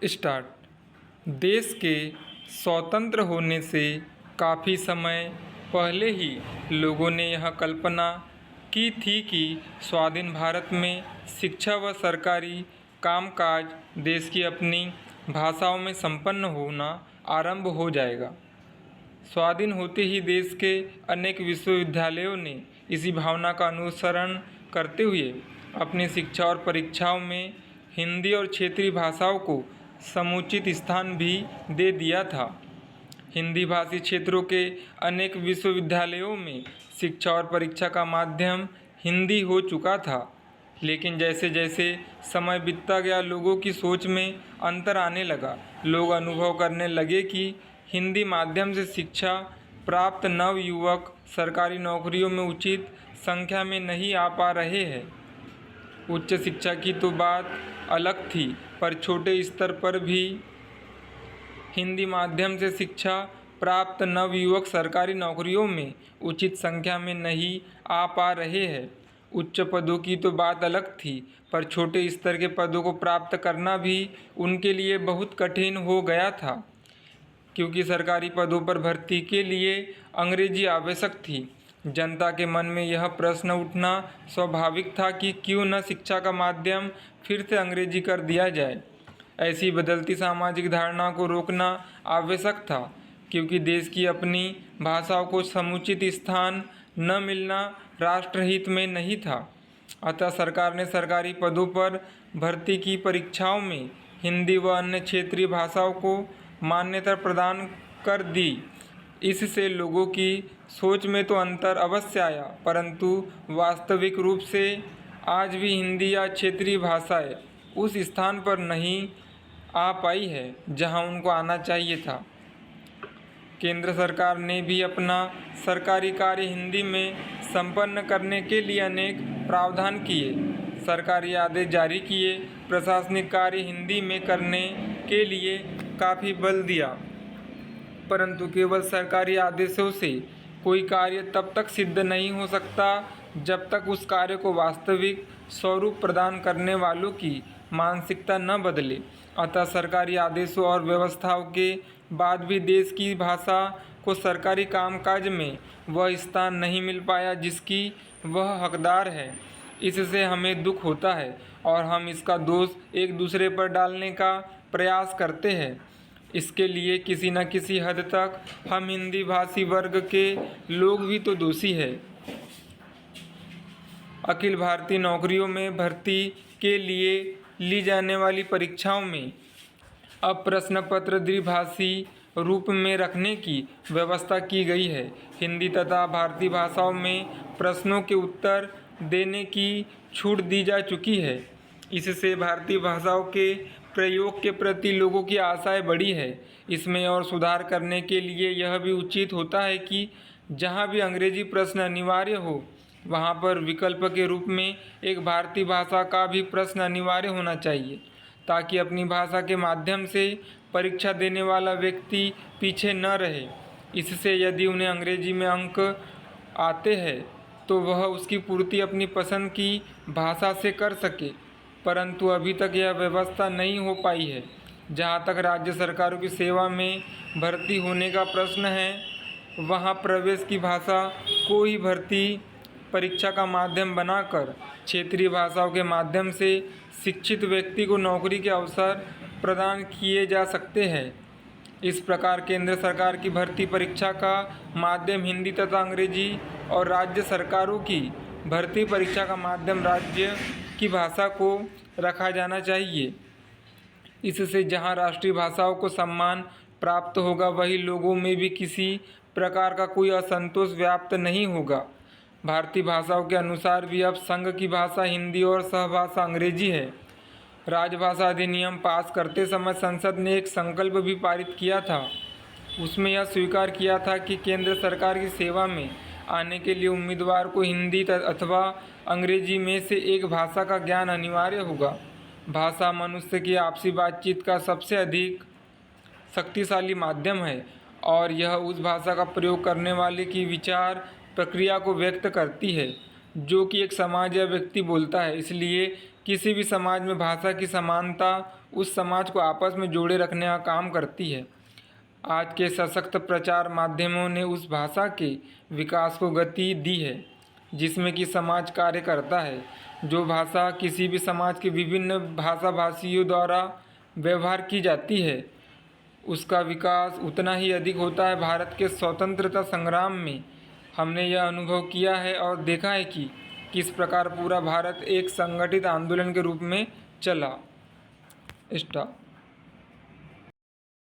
Start. देश के स्वतंत्र होने से काफ़ी समय पहले ही लोगों ने यह कल्पना की थी कि स्वाधीन भारत में शिक्षा व सरकारी कामकाज देश की अपनी भाषाओं में संपन्न होना आरंभ हो जाएगा। स्वाधीन होते ही देश के अनेक विश्वविद्यालयों ने इसी भावना का अनुसरण करते हुए अपनी शिक्षा और परीक्षाओं में हिंदी और क्षेत्रीय भाषाओं को समुचित स्थान भी दे दिया था। हिंदी भाषी क्षेत्रों के अनेक विश्वविद्यालयों में शिक्षा और परीक्षा का माध्यम हिंदी हो चुका था, लेकिन जैसे जैसे समय बीतता गया लोगों की सोच में अंतर आने लगा। लोग अनुभव करने लगे कि हिंदी माध्यम से शिक्षा प्राप्त नवयुवक सरकारी नौकरियों में उचित संख्या में नहीं आ पा रहे हैं। उच्च शिक्षा की तो बात अलग थी, पर छोटे स्तर पर भी हिंदी माध्यम से शिक्षा प्राप्त नवयुवक सरकारी नौकरियों में उचित संख्या में नहीं आ पा रहे हैं। उच्च पदों की तो बात अलग थी, पर छोटे स्तर के पदों को प्राप्त करना भी उनके लिए बहुत कठिन हो गया था, क्योंकि सरकारी पदों पर भर्ती के लिए अंग्रेजी आवश्यक थी। जनता के मन में यह प्रश्न उठना स्वाभाविक था कि क्यों न शिक्षा का माध्यम फिर से अंग्रेजी कर दिया जाए। ऐसी बदलती सामाजिक धारणा को रोकना आवश्यक था, क्योंकि देश की अपनी भाषाओं को समुचित स्थान न मिलना राष्ट्रहित में नहीं था। अतः सरकार ने सरकारी पदों पर भर्ती की परीक्षाओं में हिंदी व अन्य क्षेत्रीय भाषाओं को मान्यता प्रदान कर दी। इससे लोगों की सोच में तो अंतर अवश्य आया, परंतु वास्तविक रूप से आज भी हिंदी या क्षेत्रीय भाषाएं उस स्थान पर नहीं आ पाई है जहां उनको आना चाहिए था। केंद्र सरकार ने भी अपना सरकारी कार्य हिंदी में संपन्न करने के लिए अनेक प्रावधान किए, सरकारी आदेश जारी किए, प्रशासनिक कार्य हिंदी में करने के लिए काफ़ी बल दिया। परंतु केवल सरकारी आदेशों से कोई कार्य तब तक सिद्ध नहीं हो सकता जब तक उस कार्य को वास्तविक स्वरूप प्रदान करने वालों की मानसिकता न बदले। अतः सरकारी आदेशों और व्यवस्थाओं के बाद भी देश की भाषा को सरकारी कामकाज में वह स्थान नहीं मिल पाया जिसकी वह हकदार है। इससे हमें दुख होता है और हम इसका दोष एक दूसरे पर डालने का प्रयास करते हैं। इसके लिए किसी न किसी हद तक हम हिंदी भाषी वर्ग के लोग भी तो दोषी हैं। अखिल भारतीय नौकरियों में भर्ती के लिए ली जाने वाली परीक्षाओं में अब प्रश्न पत्र द्विभाषी रूप में रखने की व्यवस्था की गई है। हिंदी तथा भारतीय भाषाओं में प्रश्नों के उत्तर देने की छूट दी जा चुकी है। इससे भारतीय भाषाओं के प्रयोग के प्रति लोगों की आशाएं बढ़ी है। इसमें और सुधार करने के लिए यह भी उचित होता है कि जहां भी अंग्रेजी प्रश्न अनिवार्य हो, वहां पर विकल्प के रूप में एक भारतीय भाषा का भी प्रश्न अनिवार्य होना चाहिए, ताकि अपनी भाषा के माध्यम से परीक्षा देने वाला व्यक्ति पीछे न रहे। इससे यदि उन्हें अंग्रेजी में अंक आते हैं तो वह उसकी पूर्ति अपनी पसंद की भाषा से कर सके, परंतु अभी तक यह व्यवस्था नहीं हो पाई है। जहाँ तक राज्य सरकारों की सेवा में भर्ती होने का प्रश्न है, वहाँ प्रवेश की भाषा को ही भर्ती परीक्षा का माध्यम बनाकर क्षेत्रीय भाषाओं के माध्यम से शिक्षित व्यक्ति को नौकरी के अवसर प्रदान किए जा सकते हैं। इस प्रकार केंद्र सरकार की भर्ती परीक्षा का माध्यम हिंदी तथा अंग्रेजी और राज्य सरकारों की भर्ती परीक्षा का माध्यम राज्य की भाषा को रखा जाना चाहिए। इससे जहां राष्ट्रीय भाषाओं को सम्मान प्राप्त होगा, वही लोगों में भी किसी प्रकार का कोई असंतोष व्याप्त नहीं होगा। भारतीय भाषाओं के अनुसार भी अब संघ की भाषा हिंदी और सहभाषा अंग्रेजी है। राजभाषा अधिनियम पास करते समय संसद ने एक संकल्प भी पारित किया था। उसमें यह स्वीकार किया था कि केंद्र सरकार की सेवा में आने के लिए उम्मीदवार को हिंदी अथवा अंग्रेजी में से एक भाषा का ज्ञान अनिवार्य होगा। भाषा मनुष्य की आपसी बातचीत का सबसे अधिक शक्तिशाली माध्यम है और यह उस भाषा का प्रयोग करने वाले की विचार प्रक्रिया को व्यक्त करती है जो कि एक समाज या व्यक्ति बोलता है। इसलिए किसी भी समाज में भाषा की समानता उस समाज को आपस में जोड़े रखने का काम करती है। आज के सशक्त प्रचार माध्यमों ने उस भाषा के विकास को गति दी है जिसमें कि समाज कार्य करता है। जो भाषा किसी भी समाज के विभिन्न भाषा भाषियों द्वारा व्यवहार की जाती है, उसका विकास उतना ही अधिक होता है। भारत के स्वतंत्रता संग्राम में हमने यह अनुभव किया है और देखा है कि किस प्रकार पूरा भारत एक संगठित आंदोलन के रूप में चला। स्टॉप।